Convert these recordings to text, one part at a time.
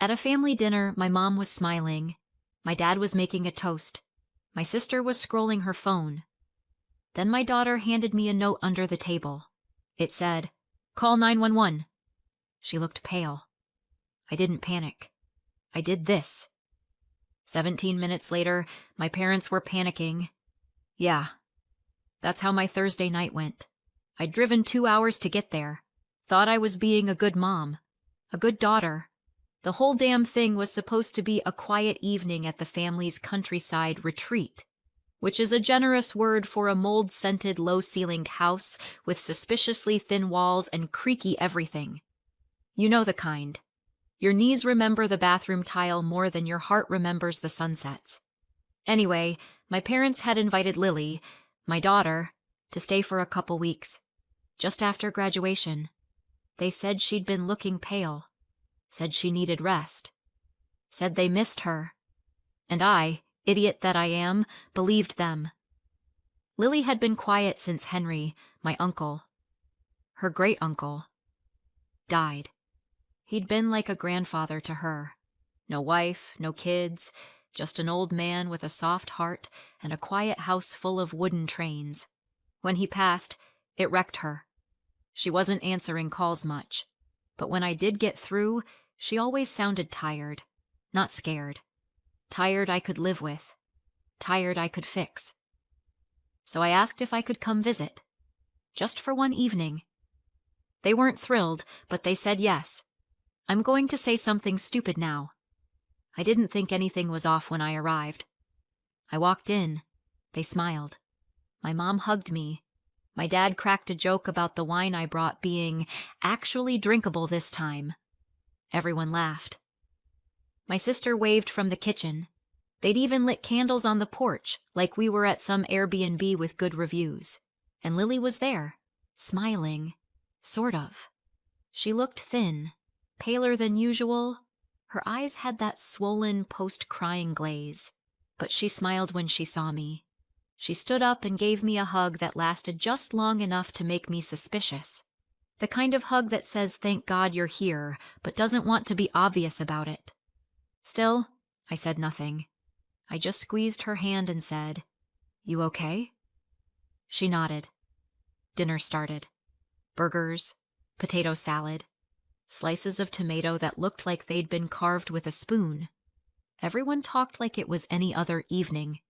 At a family dinner, my mom was smiling. My dad was making a toast. My sister was scrolling her phone. Then my daughter handed me a note under the table. It said, "Call 911." She looked pale. I didn't panic. I did this. 17 minutes later, my parents were panicking. Yeah, that's how my Thursday night went. I'd driven 2 hours to get there. Thought I was being a good mom, a good daughter. The whole damn thing was supposed to be a quiet evening at the family's countryside retreat, which is a generous word for a mold-scented, low-ceilinged house with suspiciously thin walls and creaky everything. You know the kind. Your knees remember the bathroom tile more than your heart remembers the sunsets. Anyway, my parents had invited Lily, my daughter, to stay for a couple weeks. Just after graduation. They said she'd been looking pale. Said she needed rest. Said they missed her. And I, idiot that I am, believed them. Lily had been quiet since Henry, my uncle, her great-uncle, died. He'd been like a grandfather to her. No wife, no kids, just an old man with a soft heart and a quiet house full of wooden trains. When he passed, it wrecked her. She wasn't answering calls much, but when I did get through, she always sounded tired, not scared. Tired I could live with. Tired I could fix. So I asked if I could come visit. Just for one evening. They weren't thrilled, but they said yes. I'm going to say something stupid now. I didn't think anything was off when I arrived. I walked in. They smiled. My mom hugged me. My dad cracked a joke about the wine I brought being actually drinkable this time. Everyone laughed. My sister waved from the kitchen. They'd even lit candles on the porch, like we were at some Airbnb with good reviews. And Lily was there, smiling, sort of. She looked thin, paler than usual. Her eyes had that swollen, post-crying glaze. But she smiled when she saw me. She stood up and gave me a hug that lasted just long enough to make me suspicious. The kind of hug that says thank God you're here, but doesn't want to be obvious about it. Still, I said nothing. I just squeezed her hand and said, "You okay?" She nodded. Dinner started. Burgers, potato salad, slices of tomato that looked like they'd been carved with a spoon. Everyone talked like it was any other evening.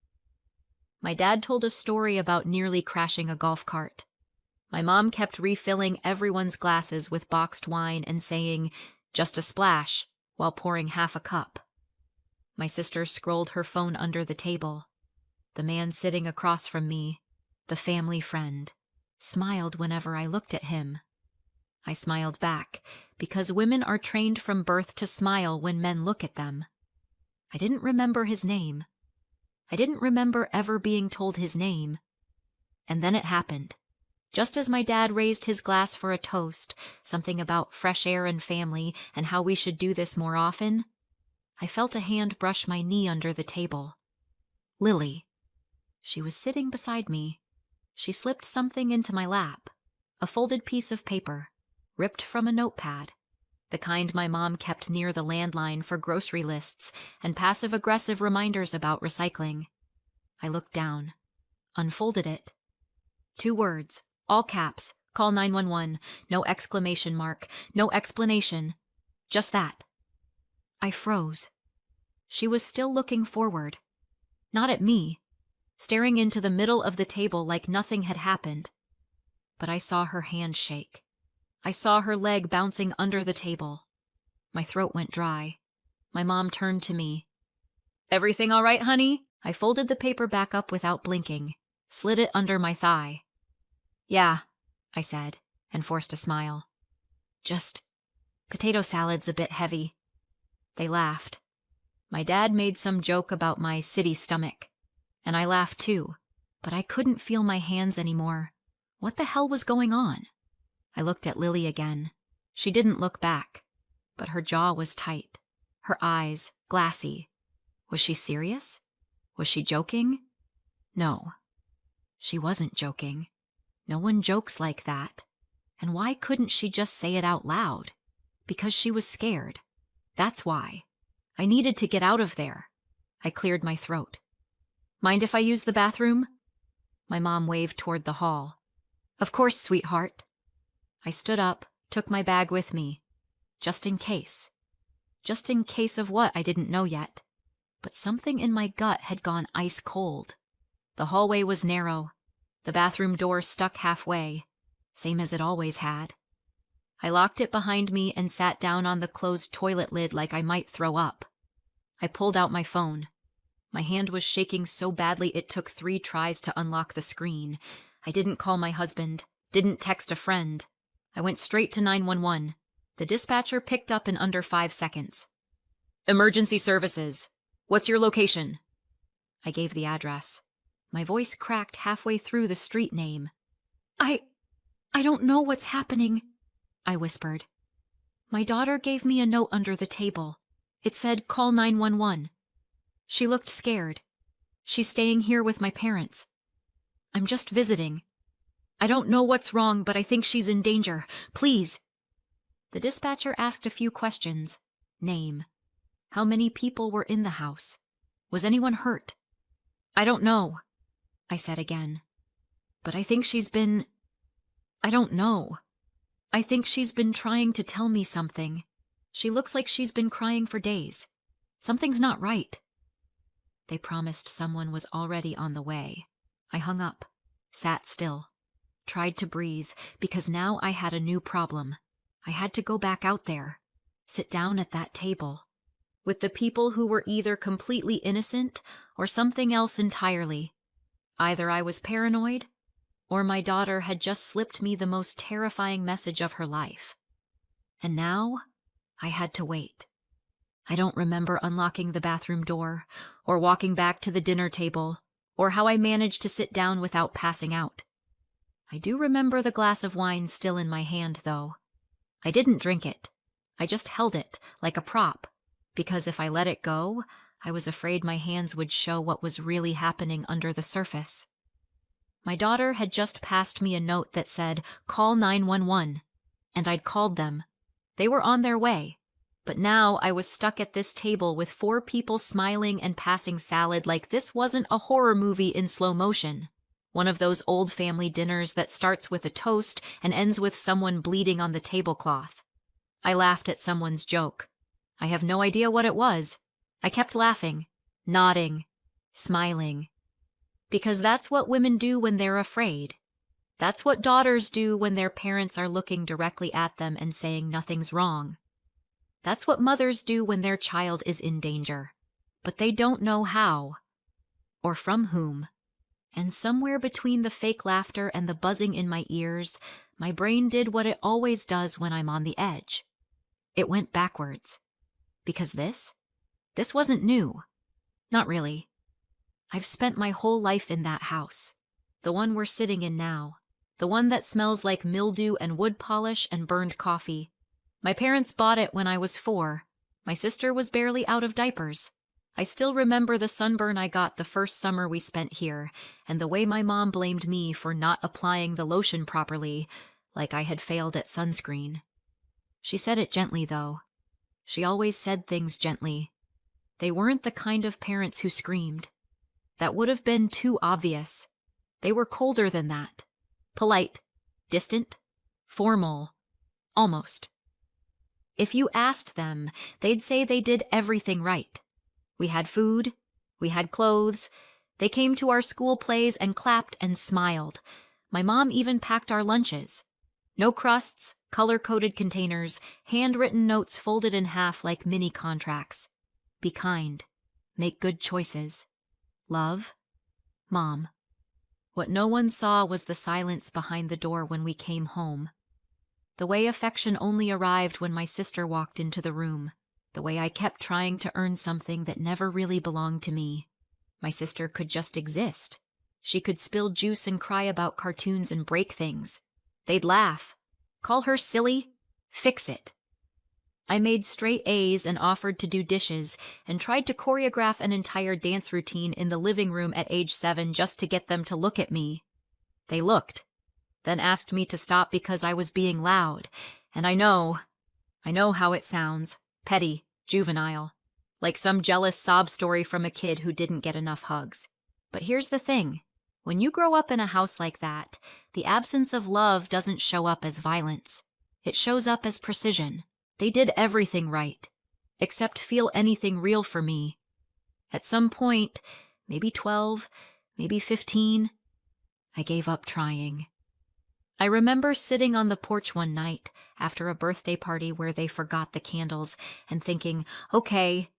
My dad told a story about nearly crashing a golf cart. My mom kept refilling everyone's glasses with boxed wine and saying, "Just a splash," while pouring half a cup. My sister scrolled her phone under the table. The man sitting across from me, the family friend, smiled whenever I looked at him. I smiled back, because women are trained from birth to smile when men look at them. I didn't remember his name. I didn't remember ever being told his name. And then it happened. Just as my dad raised his glass for a toast, something about fresh air and family and how we should do this more often, I felt a hand brush my knee under the table. Lily. She was sitting beside me. She slipped something into my lap, a folded piece of paper, ripped from a notepad, the kind my mom kept near the landline for grocery lists and passive-aggressive reminders about recycling. I looked down, unfolded it. 2 words, all caps, call 911, no exclamation mark, no explanation, just that. I froze. She was still looking forward, not at me, staring into the middle of the table like nothing had happened. But I saw her hand shake. I saw her leg bouncing under the table. My throat went dry. My mom turned to me. "Everything all right, honey?" I folded the paper back up without blinking, slid it under my thigh. "Yeah," I said, and forced a smile. "Just potato salad's a bit heavy." They laughed. My dad made some joke about my city stomach, and I laughed too, but I couldn't feel my hands anymore. What the hell was going on? I looked at Lily again. She didn't look back, but her jaw was tight, her eyes glassy. Was she serious? Was she joking? No. She wasn't joking. No one jokes like that. And why couldn't she just say it out loud? Because she was scared. That's why. I needed to get out of there. I cleared my throat. Mind if I use the bathroom? My mom waved toward the hall. Of course, sweetheart. I stood up, took my bag with me. Just in case. Just in case of what, I didn't know yet. But something in my gut had gone ice cold. The hallway was narrow. The bathroom door stuck halfway, same as it always had. I locked it behind me and sat down on the closed toilet lid like I might throw up. I pulled out my phone. My hand was shaking so badly it took 3 tries to unlock the screen. I didn't call my husband, didn't text a friend. I went straight to 911. The dispatcher picked up in under 5 seconds. Emergency services. What's your location? I gave the address. My voice cracked halfway through the street name. I don't know what's happening, I whispered. My daughter gave me a note under the table. It said, call 911. She looked scared. She's staying here with my parents. I'm just visiting. I don't know what's wrong, but I think she's in danger. Please. The dispatcher asked a few questions. Name. How many people were in the house? Was anyone hurt? I don't know, I said again. But I think I don't know. I think she's been trying to tell me something. She looks like she's been crying for days. Something's not right. They promised someone was already on the way. I hung up, sat still, tried to breathe, because now I had a new problem. I had to go back out there, sit down at that table, with the people who were either completely innocent or something else entirely. Either I was paranoid, or my daughter had just slipped me the most terrifying message of her life. And now, I had to wait. I don't remember unlocking the bathroom door, or walking back to the dinner table, or how I managed to sit down without passing out. I do remember the glass of wine still in my hand, though. I didn't drink it. I just held it, like a prop, because if I let it go, I was afraid my hands would show what was really happening under the surface. My daughter had just passed me a note that said, call 911, and I'd called them. They were on their way, but now I was stuck at this table with 4 people smiling and passing salad like this wasn't a horror movie in slow motion. One of those old family dinners that starts with a toast and ends with someone bleeding on the tablecloth. I laughed at someone's joke. I have no idea what it was. I kept laughing, nodding, smiling. Because that's what women do when they're afraid. That's what daughters do when their parents are looking directly at them and saying nothing's wrong. That's what mothers do when their child is in danger. But they don't know how. Or from whom. And somewhere between the fake laughter and the buzzing in my ears, my brain did what it always does when I'm on the edge. It went backwards. Because this wasn't new. Not really. I've spent my whole life in that house. The one we're sitting in now. The one that smells like mildew and wood polish and burned coffee. My parents bought it when I was 4. My sister was barely out of diapers. I still remember the sunburn I got the first summer we spent here, and the way my mom blamed me for not applying the lotion properly, like I had failed at sunscreen. She said it gently, though. She always said things gently. They weren't the kind of parents who screamed. That would have been too obvious. They were colder than that. Polite, distant, formal, almost. If you asked them, they'd say they did everything right. We had food, we had clothes, they came to our school plays and clapped and smiled. My mom even packed our lunches. No crusts, color-coded containers, handwritten notes folded in half like mini contracts. Be kind. Make good choices. Love. Mom. What no one saw was the silence behind the door when we came home. The way affection only arrived when my sister walked into the room. The way I kept trying to earn something that never really belonged to me. My sister could just exist. She could spill juice and cry about cartoons and break things. They'd laugh. Call her silly. Fix it. I made straight A's and offered to do dishes and tried to choreograph an entire dance routine in the living room at age 7 just to get them to look at me. They looked, then asked me to stop because I was being loud. And I know how it sounds. Petty, Juvenile. Like some jealous sob story from a kid who didn't get enough hugs. But here's the thing. When you grow up in a house like that, the absence of love doesn't show up as violence. It shows up as precision. They did everything right, except feel anything real for me. At some point, maybe 12, maybe 15, I gave up trying. I remember sitting on the porch one night after a birthday party where they forgot the candles and thinking, okay,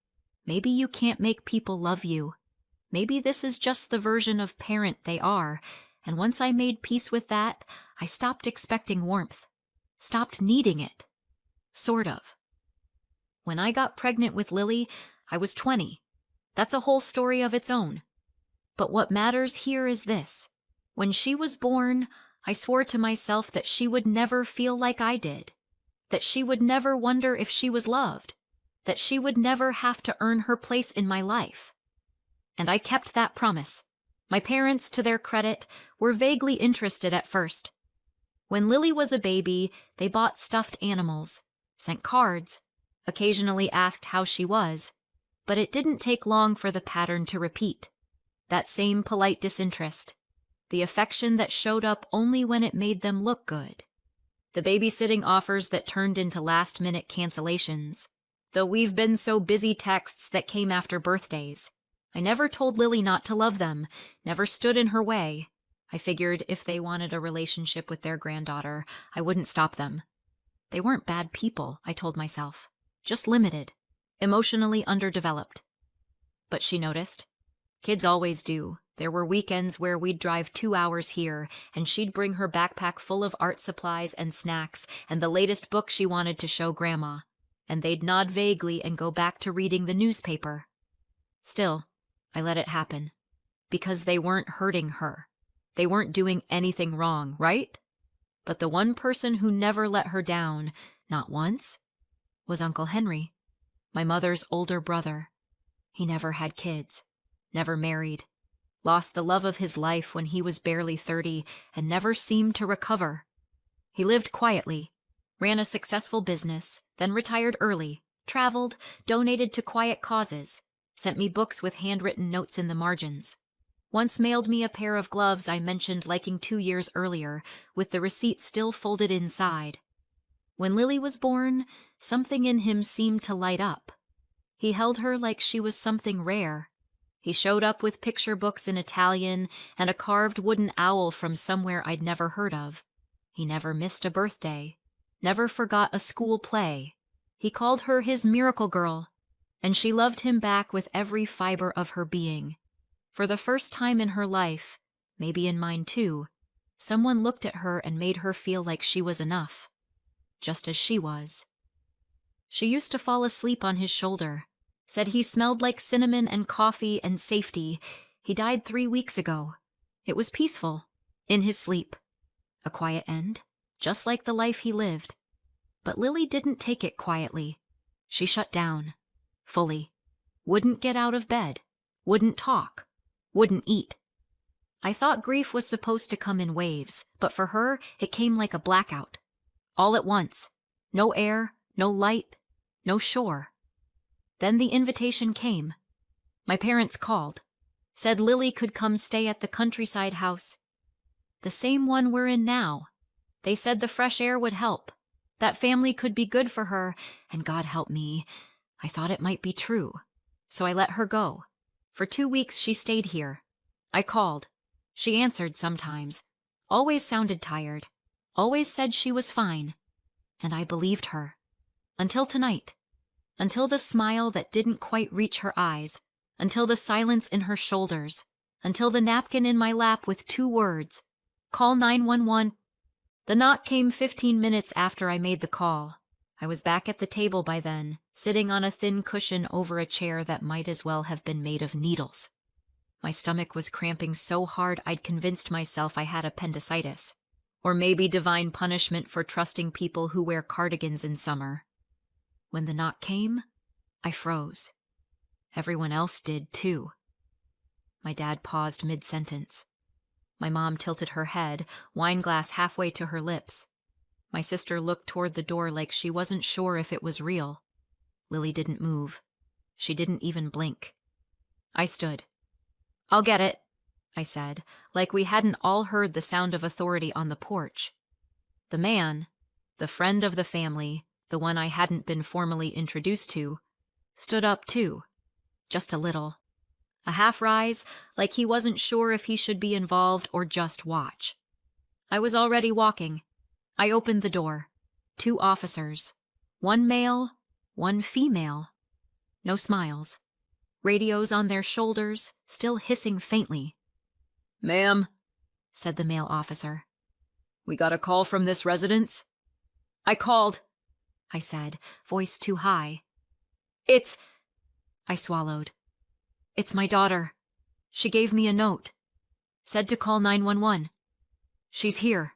maybe you can't make people love you. Maybe this is just the version of parent they are, and once I made peace with that, I stopped expecting warmth, stopped needing it. Sort of. When I got pregnant with Lily, I was 20. That's a whole story of its own. But what matters here is this. When she was born, I swore to myself that she would never feel like I did, that she would never wonder if she was loved, that she would never have to earn her place in my life. And I kept that promise. My parents, to their credit, were vaguely interested at first. When Lily was a baby, they bought stuffed animals, sent cards, occasionally asked how she was, but it didn't take long for the pattern to repeat. That same polite disinterest. The affection that showed up only when it made them look good. The babysitting offers that turned into last-minute cancellations. The "we've been so busy" texts that came after birthdays. I never told Lily not to love them, never stood in her way. I figured if they wanted a relationship with their granddaughter, I wouldn't stop them. They weren't bad people, I told myself. Just limited, emotionally underdeveloped. But she noticed. Kids always do. There were weekends where we'd drive 2 hours here, and she'd bring her backpack full of art supplies and snacks and the latest book she wanted to show Grandma, and they'd nod vaguely and go back to reading the newspaper. Still, I let it happen, because they weren't hurting her. They weren't doing anything wrong, right? But the one person who never let her down, not once, was Uncle Henry, my mother's older brother. He never had kids, never married, lost the love of his life when he was barely 30 and never seemed to recover. He lived quietly, ran a successful business, then retired early, traveled, donated to quiet causes, sent me books with handwritten notes in the margins. Once mailed me a pair of gloves I mentioned liking 2 years earlier, with the receipt still folded inside. When Lily was born, something in him seemed to light up. He held her like she was something rare. He showed up with picture books in Italian and a carved wooden owl from somewhere I'd never heard of. He never missed a birthday, never forgot a school play. He called her his miracle girl, and she loved him back with every fiber of her being. For the first time in her life, maybe in mine too, someone looked at her and made her feel like she was enough, just as she was. She used to fall asleep on his shoulder, said he smelled like cinnamon and coffee and safety. He died 3 weeks ago. It was peaceful, in his sleep. A quiet end, just like the life he lived. But Lily didn't take it quietly. She shut down, fully. Wouldn't get out of bed, wouldn't talk, wouldn't eat. I thought grief was supposed to come in waves, but for her, it came like a blackout. All at once. No air, no light, no shore. Then the invitation came. My parents called, said Lily could come stay at the countryside house. The same one we're in now. They said the fresh air would help. That family could be good for her, and God help me, I thought it might be true. So I let her go. For 2 weeks she stayed here. I called. She answered sometimes. Always sounded tired. Always said she was fine. And I believed her. Until tonight. Until the smile that didn't quite reach her eyes. Until the silence in her shoulders. Until the napkin in my lap with 2 words. Call 911. The knock came 15 minutes after I made the call. I was back at the table by then, sitting on a thin cushion over a chair that might as well have been made of needles. My stomach was cramping so hard I'd convinced myself I had appendicitis, or maybe divine punishment for trusting people who wear cardigans in summer. When the knock came, I froze. Everyone else did, too. My dad paused mid-sentence. My mom tilted her head, wine glass halfway to her lips. My sister looked toward the door like she wasn't sure if it was real. Lily didn't move. She didn't even blink. I stood. "I'll get it," I said, like we hadn't all heard the sound of authority on the porch. The man, the friend of the family, the one I hadn't been formally introduced to, stood up too, just a little. A half rise, like he wasn't sure if he should be involved or just watch. I was already walking. I opened the door. 2 officers. 1 male, 1 female. No smiles. Radios on their shoulders, still hissing faintly. "Ma'am," said the male officer. "We got a call from this residence?" "I called," I said, voice too high. "It's—" I swallowed. "It's my daughter. She gave me a note. Said to call 911. She's here.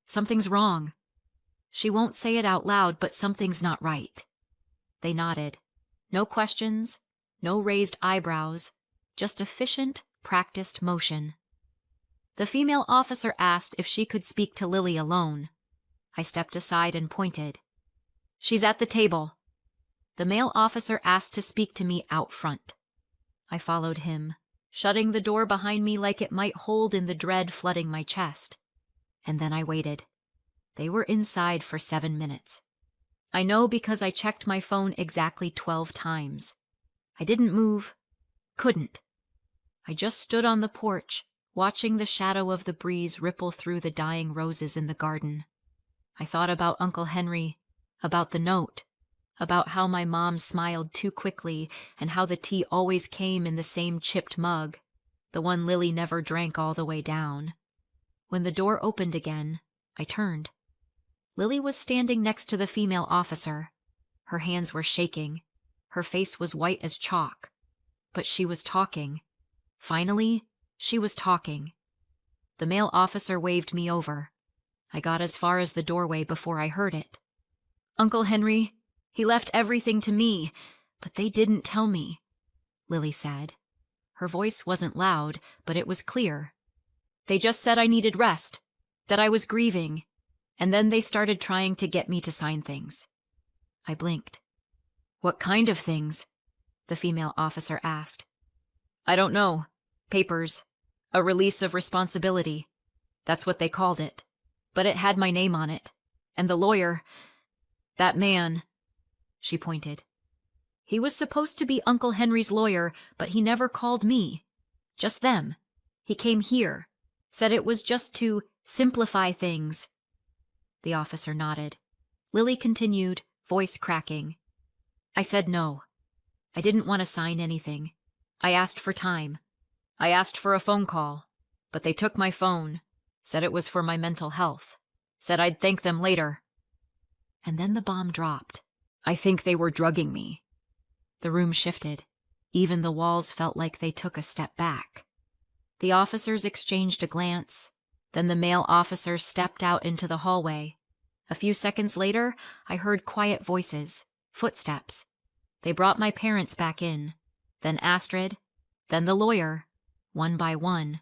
Something's wrong. She won't say it out loud, but something's not right." They nodded. No questions, no raised eyebrows, just efficient, practiced motion. The female officer asked if she could speak to Lily alone. I stepped aside and pointed. "She's at the table." The male officer asked to speak to me out front. I followed him, shutting the door behind me like it might hold in the dread flooding my chest. And then I waited. They were inside for 7 minutes. I know because I checked my phone exactly 12 times. I didn't move. Couldn't. I just stood on the porch, watching the shadow of the breeze ripple through the dying roses in the garden. I thought about Uncle Henry, about the note, about how my mom smiled too quickly and how the tea always came in the same chipped mug, the one Lily never drank all the way down. When the door opened again, I turned. Lily was standing next to the female officer. Her hands were shaking. Her face was white as chalk. But she was talking. Finally, she was talking. The male officer waved me over. I got as far as the doorway before I heard it. "Uncle Henry, he left everything to me, but they didn't tell me," Lily said. Her voice wasn't loud, but it was clear. "They just said I needed rest, that I was grieving, and then they started trying to get me to sign things." I blinked. "What kind of things?" the female officer asked. "I don't know. Papers. A release of responsibility. That's what they called it. But it had my name on it. And the lawyer, that man," she pointed. "He was supposed to be Uncle Henry's lawyer, but he never called me. Just them. He came here. Said it was just to simplify things." The officer nodded. Lily continued, voice cracking. "I said no. I didn't want to sign anything. I asked for time. I asked for a phone call. But they took my phone. Said it was for my mental health. Said I'd thank them later." And then the bomb dropped. I think they were drugging me. The room shifted. Even the walls felt like they took a step back. The officers exchanged a glance. Then the male officer stepped out into the hallway. A few seconds later, I heard quiet voices, footsteps. They brought my parents back in. Then Astrid. Then the lawyer. One by one.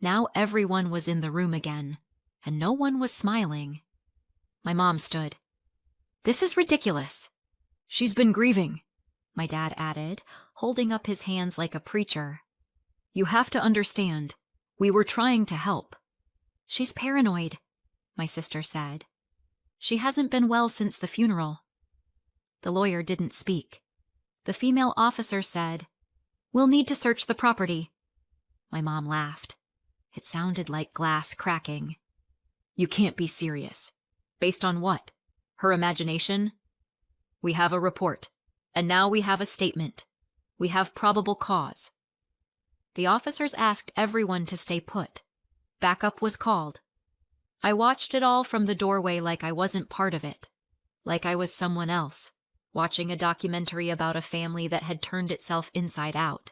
Now everyone was in the room again, and no one was smiling. My mom stood. "This is ridiculous." "She's been grieving," my dad added, holding up his hands like a preacher. "You have to understand. We were trying to help." "She's paranoid," my sister said. "She hasn't been well since the funeral." The lawyer didn't speak. The female officer said, "We'll need to search the property." My mom laughed. It sounded like glass cracking. "You can't be serious. Based on what? Her imagination?" "We have a report, and now we have a statement. We have probable cause." The officers asked everyone to stay put. Backup was called. I watched it all from the doorway like I wasn't part of it, like I was someone else, watching a documentary about a family that had turned itself inside out.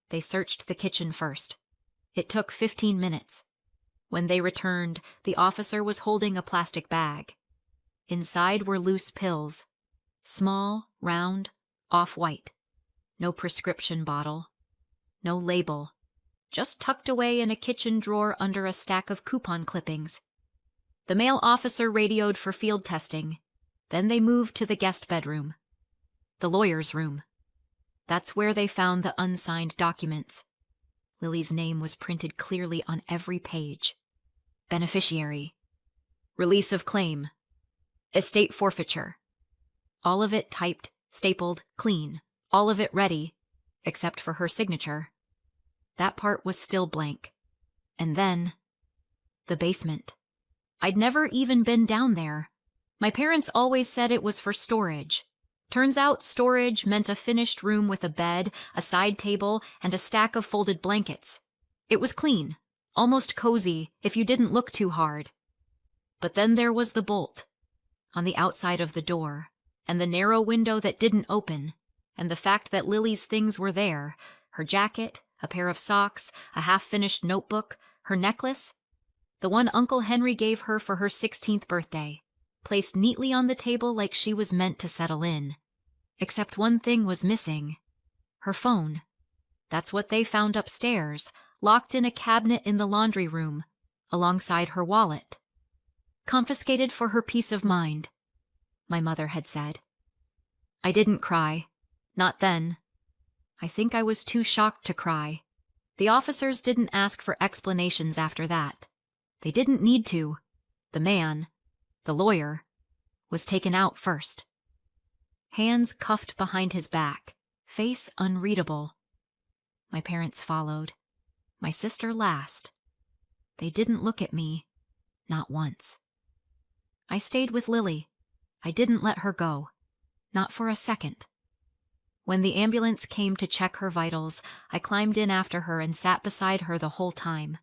They searched the kitchen first. It took 15 minutes. When they returned, the officer was holding a plastic bag. Inside were loose pills. Small, round, off-white. No prescription bottle. No label. Just tucked away in a kitchen drawer under a stack of coupon clippings. The male officer radioed for field testing. Then they moved to the guest bedroom. The lawyer's room. That's where they found the unsigned documents. Lily's name was printed clearly on every page. Beneficiary. Release of claim. Estate forfeiture. All of it typed, stapled, clean. All of it ready, except for her signature. That part was still blank. And then, the basement. I'd never even been down there. My parents always said it was for storage. Turns out storage meant a finished room with a bed, a side table, and a stack of folded blankets. It was clean, almost cozy if you didn't look too hard. But then there was the bolt on the outside of the door, and the narrow window that didn't open, and the fact that Lily's things were there, her jacket, a pair of socks, a half-finished notebook, her necklace, the one Uncle Henry gave her for her 16th birthday, placed neatly on the table like she was meant to settle in. Except one thing was missing. Her phone. That's what they found upstairs, locked in a cabinet in the laundry room, alongside her wallet. Confiscated for her peace of mind, my mother had said. I didn't cry. Not then. I think I was too shocked to cry. The officers didn't ask for explanations after that. They didn't need to. The man, the lawyer, was taken out first. Hands cuffed behind his back, face unreadable. My parents followed. My sister last. They didn't look at me, not once. I stayed with Lily. I didn't let her go, not for a second. When the ambulance came to check her vitals, I climbed in after her and sat beside her the whole time.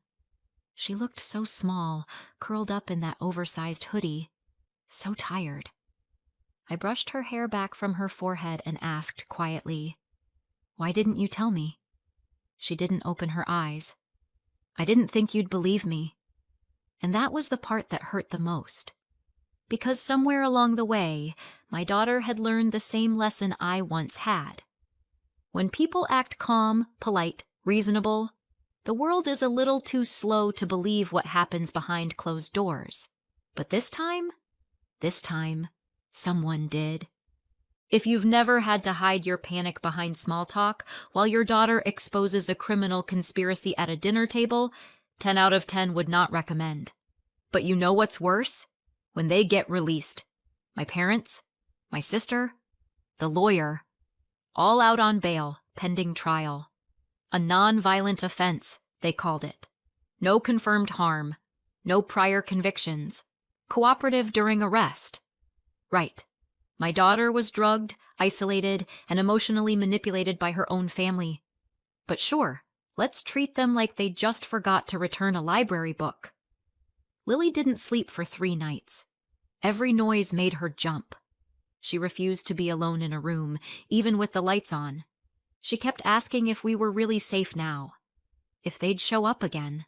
She looked so small, curled up in that oversized hoodie, so tired. I brushed her hair back from her forehead and asked quietly, "Why didn't you tell me?" She didn't open her eyes. I didn't think you'd believe me. And that was the part that hurt the most. Because somewhere along the way, my daughter had learned the same lesson I once had. When people act calm, polite, reasonable, the world is a little too slow to believe what happens behind closed doors. But this time, someone did. If you've never had to hide your panic behind small talk while your daughter exposes a criminal conspiracy at a dinner table, 10 out of 10 would not recommend. But you know what's worse? When they get released. My parents, my sister, the lawyer, all out on bail, pending trial. A non-violent offense, they called it. No confirmed harm, no prior convictions, cooperative during arrest. Right. My daughter was drugged, isolated, and emotionally manipulated by her own family. But sure, let's treat them like they just forgot to return a library book. Lily didn't sleep for 3 nights. Every noise made her jump. She refused to be alone in a room, even with the lights on. She kept asking if we were really safe now, if they'd show up again.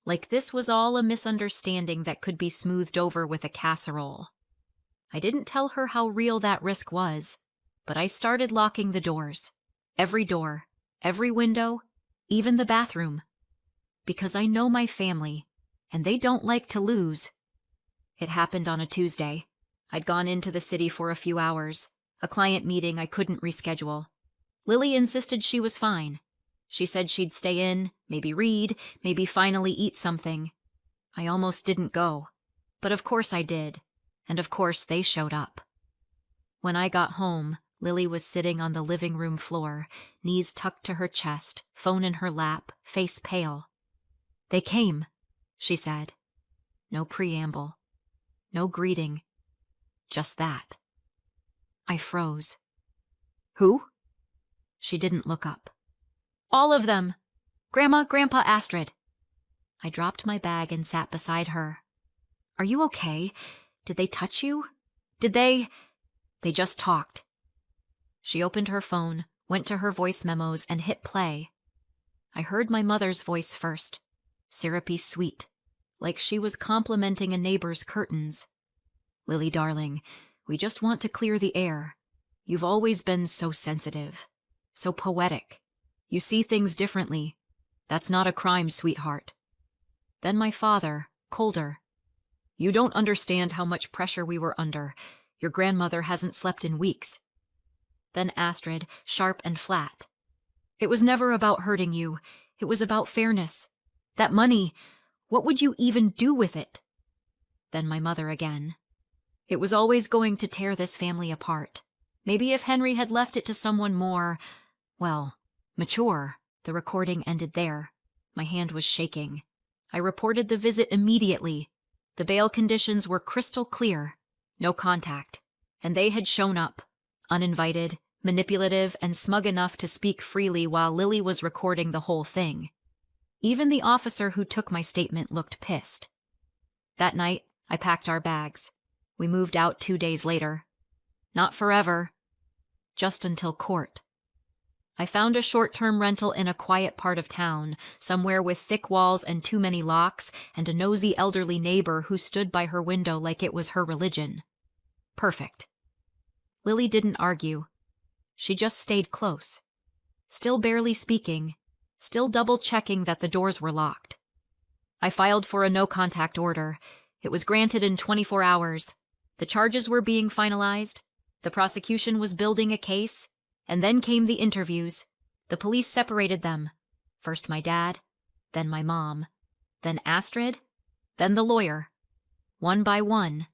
Like this was all a misunderstanding that could be smoothed over with a casserole. I didn't tell her how real that risk was, but I started locking the doors. Every door, every window, even the bathroom. Because I know my family, and they don't like to lose. It happened on a Tuesday. I'd gone into the city for a few hours, a client meeting I couldn't reschedule. Lily insisted she was fine. She said she'd stay in, maybe read, maybe finally eat something. I almost didn't go, but of course I did. And of course they showed up. When I got home, Lily was sitting on the living room floor, knees tucked to her chest, phone in her lap, face pale. "They came," she said. No preamble. No greeting. Just that. I froze. "Who?" She didn't look up. "All of them. Grandma, Grandpa, Astrid." I dropped my bag and sat beside her. "Are you okay? Did they touch you? Did they—" "They just talked." She opened her phone, went to her voice memos, and hit play. I heard my mother's voice first, syrupy sweet, like she was complimenting a neighbor's curtains. "Lily, darling, we just want to clear the air. You've always been so sensitive, so poetic. You see things differently. That's not a crime, sweetheart." Then my father, colder. "You don't understand how much pressure we were under. Your grandmother hasn't slept in weeks." then Astrid, sharp and flat. It was never about hurting you. It was about fairness. That money, what would you even do with it? Then my mother again. It was always going to tear this family apart. Maybe if Henry had left it to someone more, well, mature. The recording ended there. My hand was shaking. I reported the visit immediately. The bail conditions were crystal clear. No contact. And they had shown up, uninvited, manipulative, and smug enough to speak freely while Lily was recording the whole thing. Even the officer who took my statement looked pissed. That night, I packed our bags. We moved out 2 days later. Not forever, just until court. I found a short-term rental in a quiet part of town, somewhere with thick walls and too many locks, and a nosy elderly neighbor who stood by her window like it was her religion. Perfect. Lily didn't argue. She just stayed close. Still barely speaking, still double-checking that the doors were locked. I filed for a no-contact order. It was granted in 24 hours. The charges were being finalized. The prosecution was building a case. And then came the interviews. The police separated them. First my dad, then my mom, then Astrid, then the lawyer. One by one.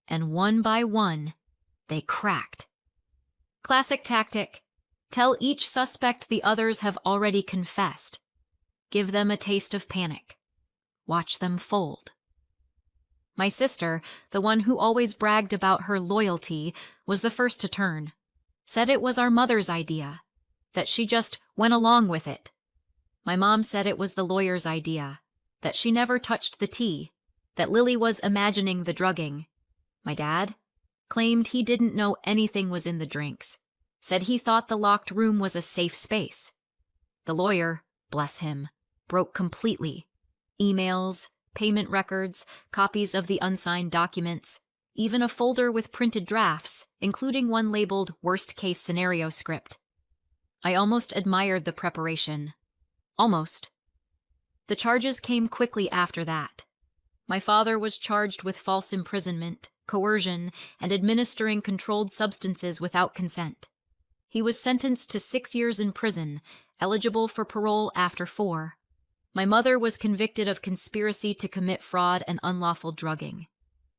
And one by one, they cracked. Classic tactic. Tell each suspect the others have already confessed. Give them a taste of panic. Watch them fold. My sister, the one who always bragged about her loyalty, was the first to turn. Said it was our mother's idea, that she just went along with it. My mom said it was the lawyer's idea, that she never touched the tea, that Lily was imagining the drugging. My dad claimed he didn't know anything was in the drinks, said he thought the locked room was a safe space. The lawyer, bless him, broke completely. Emails, payment records, copies of the unsigned documents, even a folder with printed drafts, including one labeled worst-case scenario script. I almost admired the preparation. Almost. The charges came quickly after that. My father was charged with false imprisonment, coercion, and administering controlled substances without consent. He was sentenced to 6 years in prison, eligible for parole after 4. My mother was convicted of conspiracy to commit fraud and unlawful drugging.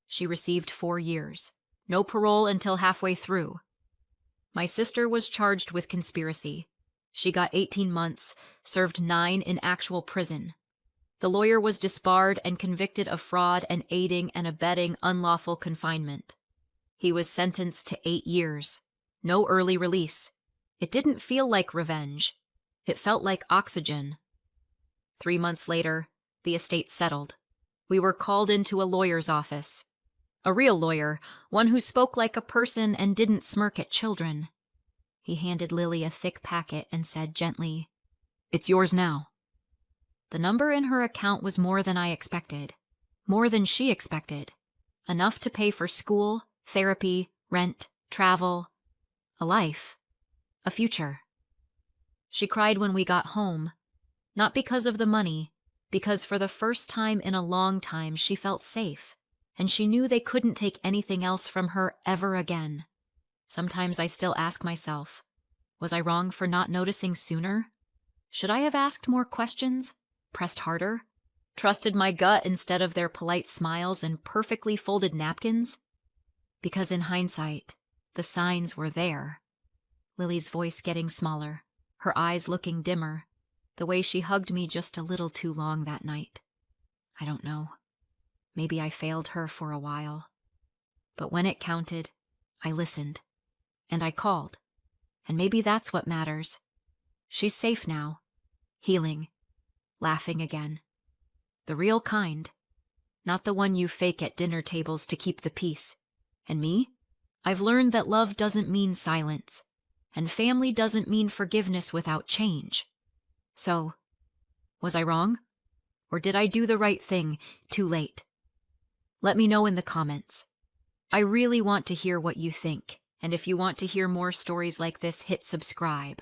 She received 4 years. No parole until halfway through. My sister was charged with conspiracy. She got 18 months, served 9 in actual prison. The lawyer was disbarred and convicted of fraud and aiding and abetting unlawful confinement. He was sentenced to 8 years. No early release. It didn't feel like revenge. It felt like oxygen. 3 months later, the estate settled. We were called into a lawyer's office. A real lawyer, one who spoke like a person and didn't smirk at children. He handed Lily a thick packet and said gently, "It's yours now." The number in her account was more than I expected. More than she expected. Enough to pay for school, therapy, rent, travel, a life, a future. She cried when we got home. Not because of the money, because for the first time in a long time she felt safe. And she knew they couldn't take anything else from her ever again. Sometimes I still ask myself, was I wrong for not noticing sooner? Should I have asked more questions, pressed harder, trusted my gut instead of their polite smiles and perfectly folded napkins? Because in hindsight, the signs were there. Lily's voice getting smaller, her eyes looking dimmer, the way she hugged me just a little too long that night. I don't know. Maybe I failed her for a while. But when it counted, I listened. And I called. And maybe that's what matters. She's safe now. Healing. Laughing again. The real kind. Not the one you fake at dinner tables to keep the peace. And me? I've learned that love doesn't mean silence. And family doesn't mean forgiveness without change. So, was I wrong? Or did I do the right thing too late? Let me know in the comments. I really want to hear what you think, and if you want to hear more stories like this, hit subscribe.